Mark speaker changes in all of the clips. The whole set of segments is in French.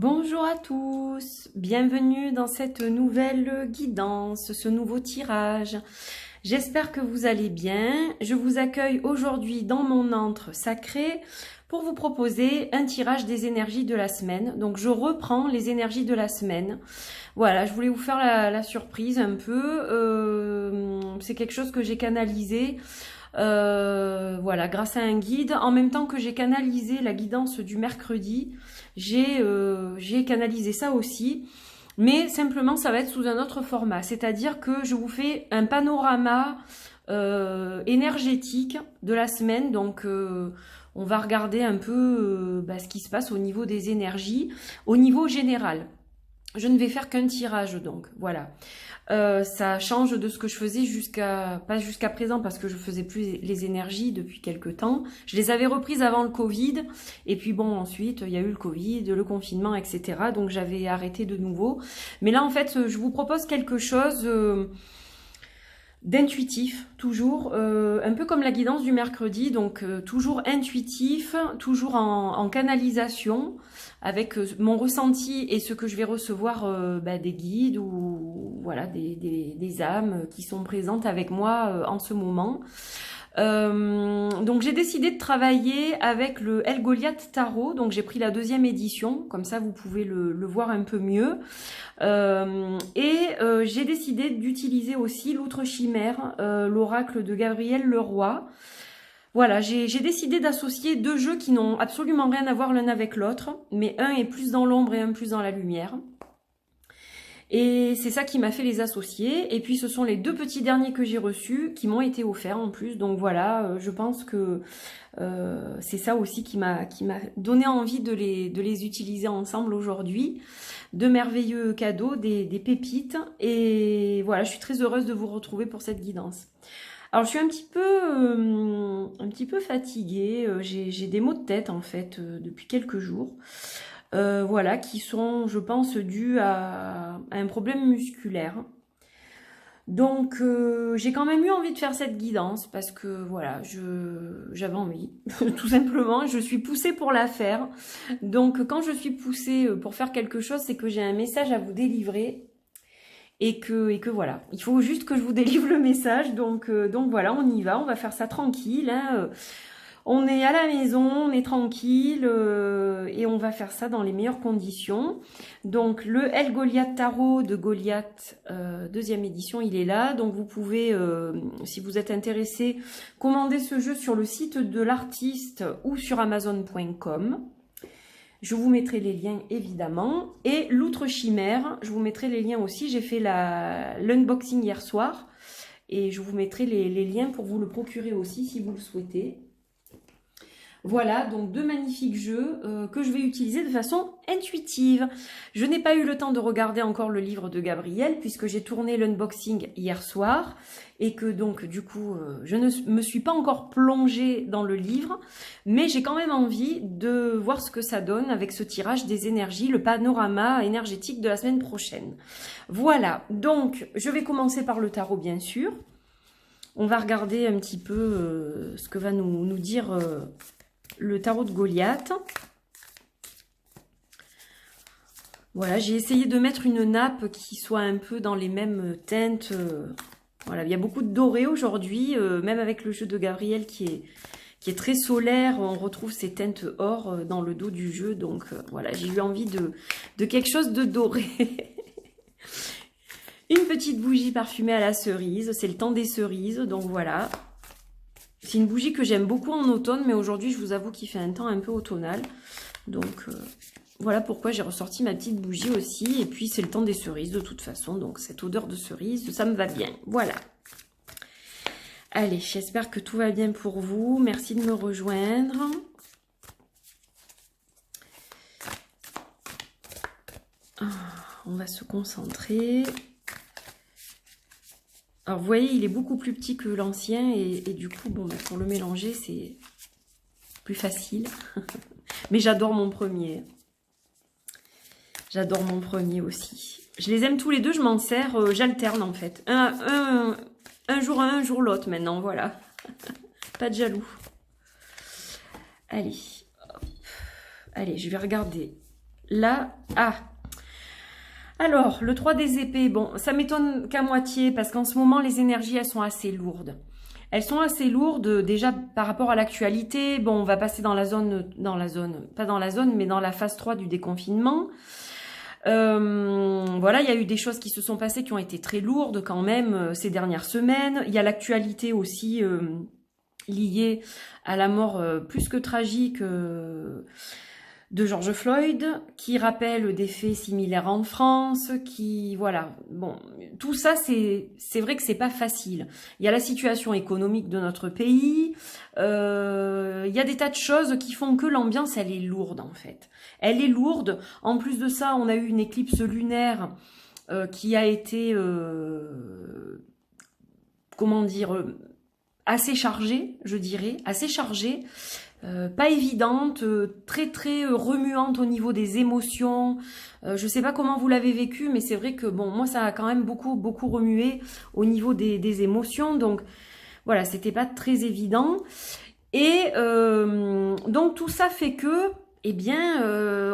Speaker 1: Bonjour à tous, bienvenue dans cette nouvelle guidance, ce nouveau tirage. J'espère que vous allez bien. Je vous accueille aujourd'hui dans mon antre sacré pour vous proposer un tirage des énergies de la semaine. Donc je reprends les énergies de la semaine. Voilà, je voulais vous faire la surprise un peu. C'est quelque chose que j'ai canalisé. Voilà, grâce à un guide, en même temps que j'ai canalisé la guidance du mercredi, j'ai canalisé ça aussi, mais simplement ça va être sous un autre format, c'est-à-dire que je vous fais un panorama énergétique de la semaine, donc on va regarder un peu ce qui se passe au niveau des énergies, au niveau général. Je ne vais faire qu'un tirage donc, voilà. Ça change de ce que je faisais pas jusqu'à présent parce que je faisais plus les énergies depuis quelques temps. Je les avais reprises avant le Covid et puis bon ensuite il y a eu le Covid, le confinement, etc. Donc j'avais arrêté de nouveau. Mais là en fait je vous propose quelque chose d'intuitif, toujours, un peu comme la guidance du mercredi, donc toujours intuitif, toujours en canalisation, avec mon ressenti et ce que je vais recevoir des guides ou voilà des âmes qui sont présentes avec moi en ce moment. Donc j'ai décidé de travailler avec le El Goliath Tarot, donc j'ai pris la deuxième édition, comme ça vous pouvez le voir un peu mieux. J'ai décidé d'utiliser aussi l'outre chimère, l'oracle de Gabriel Leroy. Voilà, j'ai décidé d'associer deux jeux qui n'ont absolument rien à voir l'un avec l'autre, mais un est plus dans l'ombre et un plus dans la lumière. Et c'est ça qui m'a fait les associer. Et puis ce sont les deux petits derniers que j'ai reçus qui m'ont été offerts en plus. Donc voilà, je pense que c'est ça aussi qui m'a donné envie de les utiliser ensemble aujourd'hui. De merveilleux cadeaux, des pépites. Et voilà, je suis très heureuse de vous retrouver pour cette guidance. Alors je suis un petit peu fatiguée. J'ai des maux de tête en fait depuis quelques jours. Voilà, qui sont, je pense, dus à un problème musculaire. Donc, j'ai quand même eu envie de faire cette guidance parce que, voilà, j'avais envie, tout simplement. Je suis poussée pour la faire. Donc, quand je suis poussée pour faire quelque chose, c'est que j'ai un message à vous délivrer et que voilà. Il faut juste que je vous délivre le message. Donc voilà, on y va. On va faire ça tranquille, hein. On est à la maison, on est tranquille et on va faire ça dans les meilleures conditions. Donc le El Goliath Tarot de Goliath, deuxième édition, il est là. Donc vous pouvez, si vous êtes intéressé, commander ce jeu sur le site de l'artiste ou sur Amazon.com. Je vous mettrai les liens évidemment. Et l'outre chimère, je vous mettrai les liens aussi. J'ai fait l'unboxing hier soir et je vous mettrai les liens pour vous le procurer aussi si vous le souhaitez. Voilà, donc deux magnifiques jeux que je vais utiliser de façon intuitive. Je n'ai pas eu le temps de regarder encore le livre de Gabriel puisque j'ai tourné l'unboxing hier soir et que donc du coup je ne me suis pas encore plongée dans le livre, mais j'ai quand même envie de voir ce que ça donne avec ce tirage des énergies, le panorama énergétique de la semaine prochaine. Voilà, donc je vais commencer par le tarot bien sûr. On va regarder un petit peu ce que va nous dire le tarot de Goliath. Voilà, j'ai essayé de mettre une nappe qui soit un peu dans les mêmes teintes. Voilà, il y a beaucoup de doré aujourd'hui, même avec le jeu de Gabriel qui est très solaire, on retrouve ces teintes or dans le dos du jeu. Donc voilà, j'ai eu envie de quelque chose de doré. Une petite bougie parfumée à la cerise, c'est le temps des cerises, donc voilà. C'est une bougie que j'aime beaucoup en automne, mais aujourd'hui, je vous avoue qu'il fait un temps un peu automnal. Donc, voilà pourquoi j'ai ressorti ma petite bougie aussi. Et puis, c'est le temps des cerises de toute façon. Donc, cette odeur de cerise, ça me va bien. Voilà. Allez, j'espère que tout va bien pour vous. Merci de me rejoindre. On va se concentrer. Alors, vous voyez, il est beaucoup plus petit que l'ancien et du coup, bon, pour le mélanger, c'est plus facile. Mais j'adore mon premier. J'adore mon premier aussi. Je les aime tous les deux, je m'en sers, j'alterne en fait. Un jour un jour l'autre maintenant, voilà. Pas de jaloux. Allez. Allez, je vais regarder là, ah, alors, le 3 des épées, bon, ça m'étonne qu'à moitié, parce qu'en ce moment, les énergies, elles sont assez lourdes. Elles sont assez lourdes, déjà, par rapport à l'actualité. Bon, on va passer dans la zone, pas dans la zone, mais dans la phase 3 du déconfinement. Voilà, il y a eu des choses qui se sont passées qui ont été très lourdes quand même ces dernières semaines. Il y a l'actualité aussi liée à la mort plus que tragique de George Floyd, qui rappelle des faits similaires en France, qui, voilà, bon, tout ça, c'est vrai que c'est pas facile. Il y a la situation économique de notre pays, il y a des tas de choses qui font que l'ambiance, elle est lourde, en fait. Elle est lourde. En plus de ça, on a eu une éclipse lunaire qui a été, comment dire, assez chargée, je dirais, assez chargée. Pas évidente, très remuante au niveau des émotions. Je sais pas comment vous l'avez vécu, mais c'est vrai que bon, moi ça a quand même beaucoup remué au niveau des émotions. Donc voilà, c'était pas très évident. Et donc tout ça fait que, eh bien,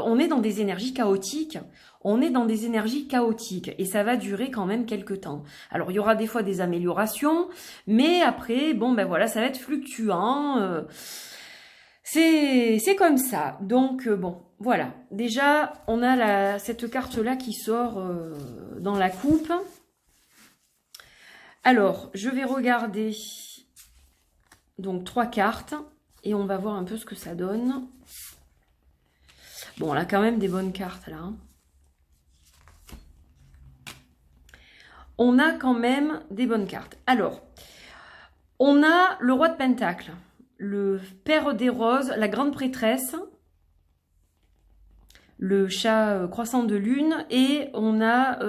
Speaker 1: on est dans des énergies chaotiques. On est dans des énergies chaotiques et ça va durer quand même quelques temps. Alors il y aura des fois des améliorations, mais après, bon ben voilà, ça va être fluctuant. C'est comme ça. Donc, bon, voilà. Déjà, on a cette carte-là qui sort dans la coupe. Alors, je vais regarder donc 3 cartes et on va voir un peu ce que ça donne. Bon, on a quand même des bonnes cartes, là. On a quand même des bonnes cartes. Alors, on a le roi de Pentacle, le père des roses, la grande prêtresse, le chat croissant de lune, et on a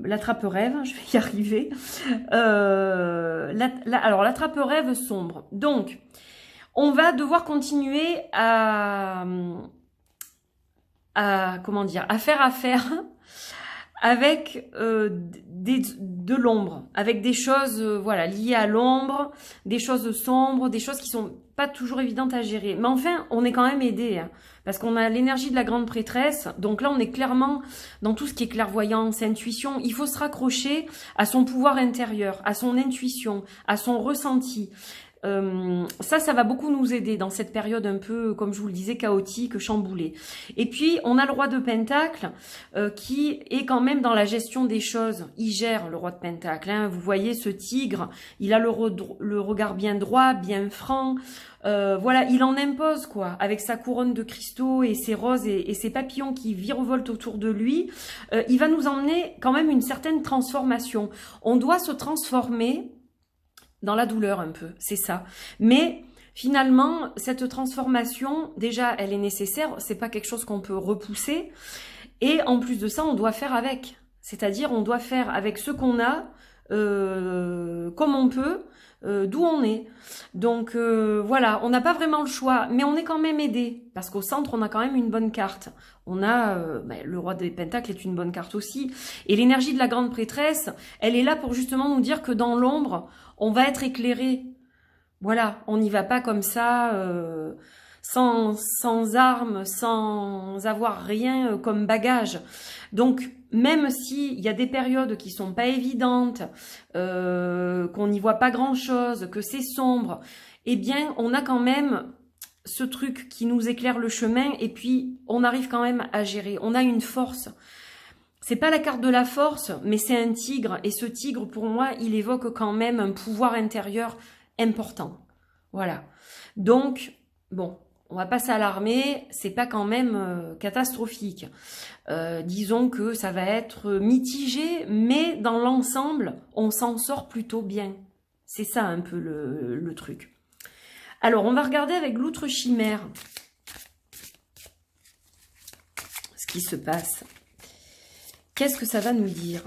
Speaker 1: l'attrape-rêve, je vais y arriver. Alors, l'attrape-rêve sombre. Donc, on va devoir continuer comment dire, à faire affaire avec de l'ombre, avec des choses voilà, liées à l'ombre, des choses sombres, des choses qui sont pas toujours évidentes à gérer. Mais enfin, on est quand même aidé, hein, parce qu'on a l'énergie de la grande prêtresse. Donc là, on est clairement dans tout ce qui est clairvoyance, intuition. Il faut se raccrocher à son pouvoir intérieur, à son intuition, à son ressenti. Ça va beaucoup nous aider dans cette période un peu, comme je vous le disais, chaotique, chamboulée. Et puis, on a le roi de Pentacle qui est quand même dans la gestion des choses. Il gère le roi de Pentacle. Hein. Vous voyez ce tigre, il a le regard bien droit, bien franc. Voilà, il en impose, quoi, avec sa couronne de cristaux et ses roses et ses papillons qui virevoltent autour de lui. Il va nous emmener quand même une certaine transformation. On doit se transformer dans la douleur un peu, c'est ça. Mais finalement, cette transformation, déjà, elle est nécessaire. C'est pas quelque chose qu'on peut repousser. Et en plus de ça, on doit faire avec. C'est-à-dire, on doit faire avec ce qu'on a, comme on peut, d'où on est. Donc voilà, on n'a pas vraiment le choix, mais on est quand même aidé. Parce qu'au centre, on a quand même une bonne carte. On a, le roi des Pentacles est une bonne carte aussi. Et l'énergie de la grande prêtresse, elle est là pour justement nous dire que dans l'ombre, on va être éclairé. Voilà, on n'y va pas comme ça, sans armes, sans avoir rien comme bagage. Donc, même s'il y a des périodes qui sont pas évidentes, qu'on n'y voit pas grand-chose, que c'est sombre, eh bien, on a quand même ce truc qui nous éclaire le chemin et puis on arrive quand même à gérer. On a une force. C'est pas la carte de la force, mais c'est un tigre. Et ce tigre, pour moi, il évoque quand même un pouvoir intérieur important. Voilà. Donc, bon, on va pas s'alarmer, c'est pas quand même catastrophique. Disons que ça va être mitigé, mais dans l'ensemble, on s'en sort plutôt bien. C'est ça un peu le truc. Alors, on va regarder avec l'outre chimère ce qui se passe. Qu'est-ce que ça va nous dire?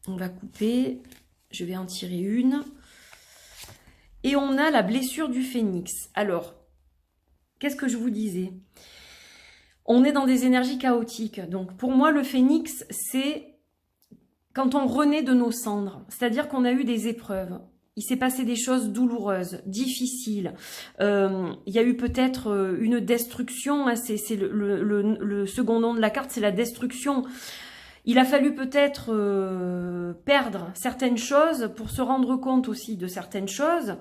Speaker 1: On va couper. Je vais en tirer une. Et on a la blessure du phénix. Alors, qu'est-ce que je vous disais? On est dans des énergies chaotiques. Donc, pour moi, le phénix, c'est quand on renaît de nos cendres. C'est-à-dire qu'on a eu des épreuves. il s'est passé des choses douloureuses, difficiles. Il y a eu peut-être une destruction, hein, c'est le second nom de la carte, c'est la destruction. Il a fallu peut-être perdre certaines choses pour se rendre compte aussi de certaines choses.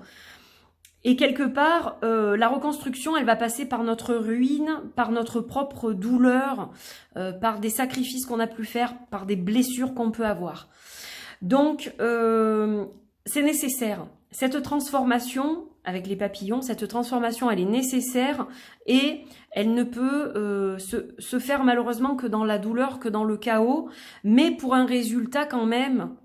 Speaker 1: Et quelque part, la reconstruction, elle va passer par notre ruine, par notre propre douleur, par des sacrifices qu'on a pu faire, par des blessures qu'on peut avoir. Donc, c'est nécessaire. Cette transformation, avec les papillons, cette transformation, elle est nécessaire et elle ne peut se faire malheureusement que dans la douleur, que dans le chaos, mais pour un résultat quand même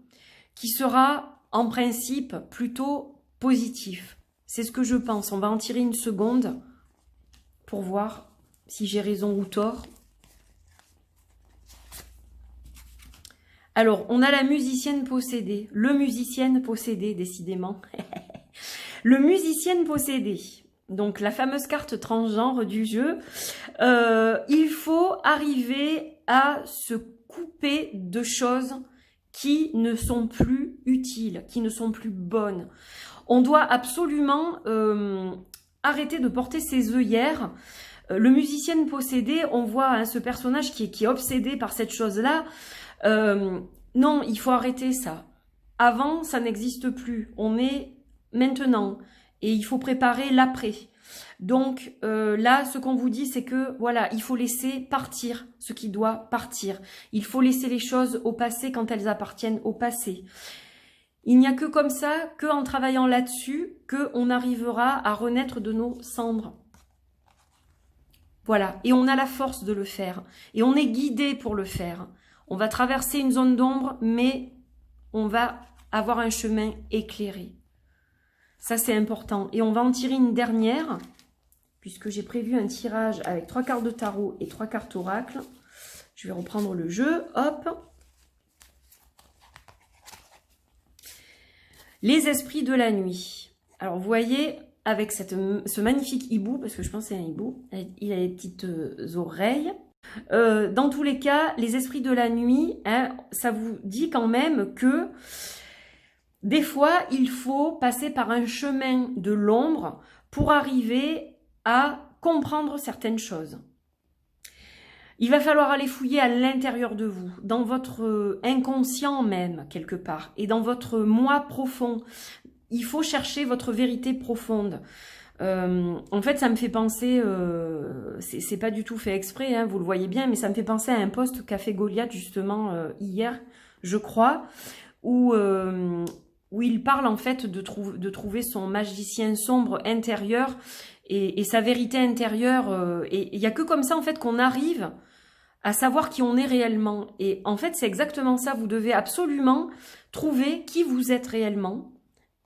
Speaker 1: qui sera en principe plutôt positif. C'est ce que je pense. On va en tirer une seconde pour voir si j'ai raison ou tort. Alors, on a la musicienne possédée. Le musicienne possédé, décidément. Le musicienne possédé. Donc, la fameuse carte transgenre du jeu. Il faut arriver à se couper de choses qui ne sont plus utiles, qui ne sont plus bonnes. On doit absolument arrêter de porter ses œillères. Le musicien possédé, on voit hein, ce personnage qui est obsédé par cette chose-là. Non, il faut arrêter ça. Avant, ça n'existe plus. On est maintenant. Et il faut préparer l'après. Donc là, ce qu'on vous dit, c'est que voilà, il faut laisser partir ce qui doit partir. Il faut laisser les choses au passé quand elles appartiennent au passé. Il n'y a que comme ça, qu'en travaillant là-dessus, qu'on arrivera à renaître de nos cendres. Voilà, et on a la force de le faire. Et on est guidé pour le faire. On va traverser une zone d'ombre, mais on va avoir un chemin éclairé. Ça, c'est important. Et on va en tirer une dernière, puisque j'ai prévu un tirage avec 3 cartes de tarot et 3 cartes oracle. Je vais reprendre le jeu. Hop. Les esprits de la nuit. Alors, vous voyez, avec ce magnifique hibou, parce que je pense que c'est un hibou, il a des petites oreilles. Dans tous les cas, les esprits de la nuit, hein, ça vous dit quand même que des fois, il faut passer par un chemin de l'ombre pour arriver à comprendre certaines choses. Il va falloir aller fouiller à l'intérieur de vous, dans votre inconscient même, quelque part, et dans votre moi profond. Il faut chercher votre vérité profonde. En fait, ça me fait penser, c'est pas du tout fait exprès, hein, vous le voyez bien, mais ça me fait penser à un post qu'a fait Goliath justement hier, je crois, où il parle en fait de trouver son magicien sombre intérieur et sa vérité intérieure. Et il n'y a que comme ça en fait qu'on arrive à savoir qui on est réellement. Et en fait, c'est exactement ça. Vous devez absolument trouver qui vous êtes réellement.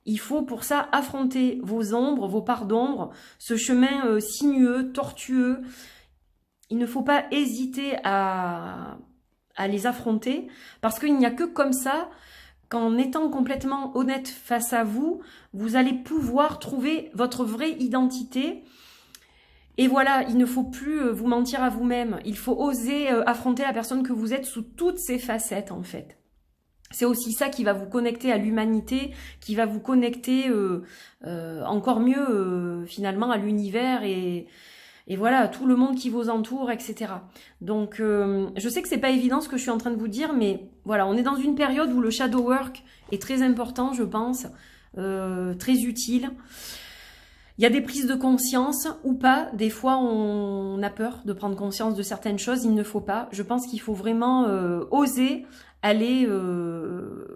Speaker 1: Il faut pour ça affronter vos ombres, vos parts d'ombre, ce chemin sinueux, tortueux. Il ne faut pas hésiter à les affronter parce qu'il n'y a que comme ça qu'en étant complètement honnête face à vous, vous allez pouvoir trouver votre vraie identité. Et voilà, il ne faut plus vous mentir à vous-même. Il faut oser affronter la personne que vous êtes sous toutes ses facettes, en fait. C'est aussi ça qui va vous connecter à l'humanité, qui va vous connecter encore mieux, finalement, à l'univers et voilà, tout le monde qui vous entoure, etc. Donc, je sais que c'est pas évident ce que je suis en train de vous dire, mais voilà, on est dans une période où le shadow work est très important, je pense, très utile. Il y a des prises de conscience ou pas. Des fois, on a peur de prendre conscience de certaines choses. Il ne faut pas. Je pense qu'il faut vraiment oser aller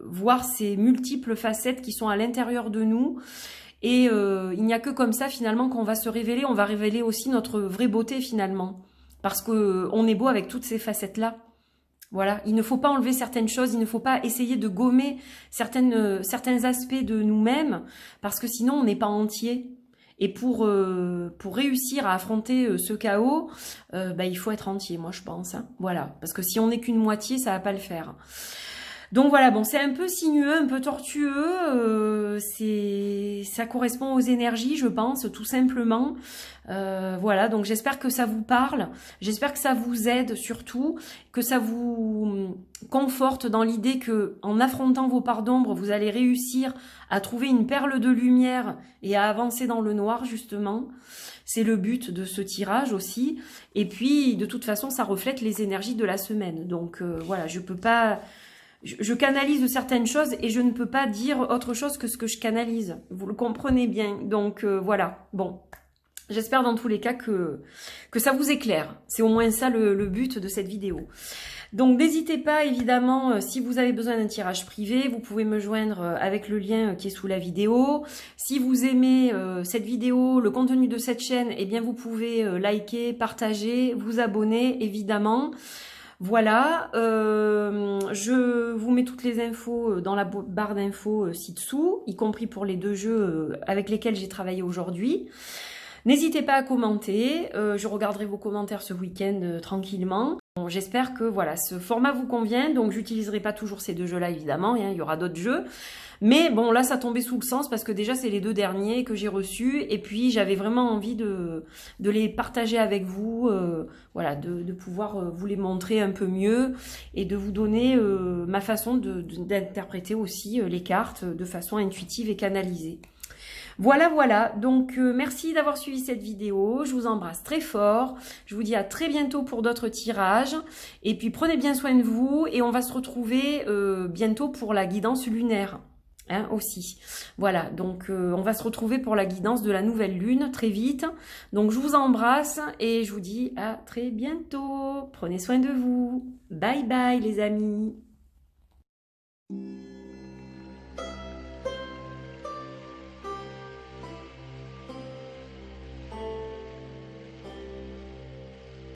Speaker 1: voir ces multiples facettes qui sont à l'intérieur de nous. Et il n'y a que comme ça, finalement, qu'on va se révéler. On va révéler aussi notre vraie beauté, finalement. Parce qu'on est beau avec toutes ces facettes-là. Voilà, il ne faut pas enlever certaines choses, il ne faut pas essayer de gommer certains aspects de nous-mêmes, parce que sinon, on n'est pas entier. Et pour réussir à affronter ce chaos, il faut être entier, moi je pense. Hein. Voilà, parce que si on n'est qu'une moitié, ça va pas le faire. Donc voilà, bon, c'est un peu sinueux, un peu tortueux, ça correspond aux énergies, je pense, tout simplement. Voilà, donc j'espère que ça vous parle, j'espère que ça vous aide surtout, que ça vous conforte dans l'idée que en affrontant vos parts d'ombre, vous allez réussir à trouver une perle de lumière et à avancer dans le noir, justement. C'est le but de ce tirage aussi. Et puis, de toute façon, ça reflète les énergies de la semaine. Donc voilà, je peux pas... Je canalise certaines choses et je ne peux pas dire autre chose que ce que je canalise. Vous le comprenez bien. Donc voilà, bon. J'espère dans tous les cas que ça vous éclaire. C'est au moins ça le but de cette vidéo. Donc n'hésitez pas, évidemment, si vous avez besoin d'un tirage privé, vous pouvez me joindre avec le lien qui est sous la vidéo. Si vous aimez cette vidéo, le contenu de cette chaîne, eh bien vous pouvez liker, partager, vous abonner, évidemment. Voilà, je vous mets toutes les infos dans la barre d'infos ci-dessous, y compris pour les 2 jeux avec lesquels j'ai travaillé aujourd'hui. N'hésitez pas à commenter, je regarderai vos commentaires ce week-end tranquillement. Bon, j'espère que voilà, ce format vous convient, donc j'utiliserai pas toujours ces 2 jeux-là évidemment, hein, il y aura d'autres jeux. Mais bon, là ça tombait sous le sens parce que déjà c'est les 2 derniers que j'ai reçus et puis j'avais vraiment envie de les partager avec vous, voilà, de pouvoir vous les montrer un peu mieux et de vous donner ma façon d'interpréter aussi les cartes de façon intuitive et canalisée. Voilà, voilà, donc merci d'avoir suivi cette vidéo, je vous embrasse très fort, je vous dis à très bientôt pour d'autres tirages, et puis prenez bien soin de vous, et on va se retrouver bientôt pour la guidance lunaire, hein, aussi. Voilà, donc on va se retrouver pour la guidance de la nouvelle lune, très vite, donc je vous embrasse, et je vous dis à très bientôt, prenez soin de vous, bye bye les amis.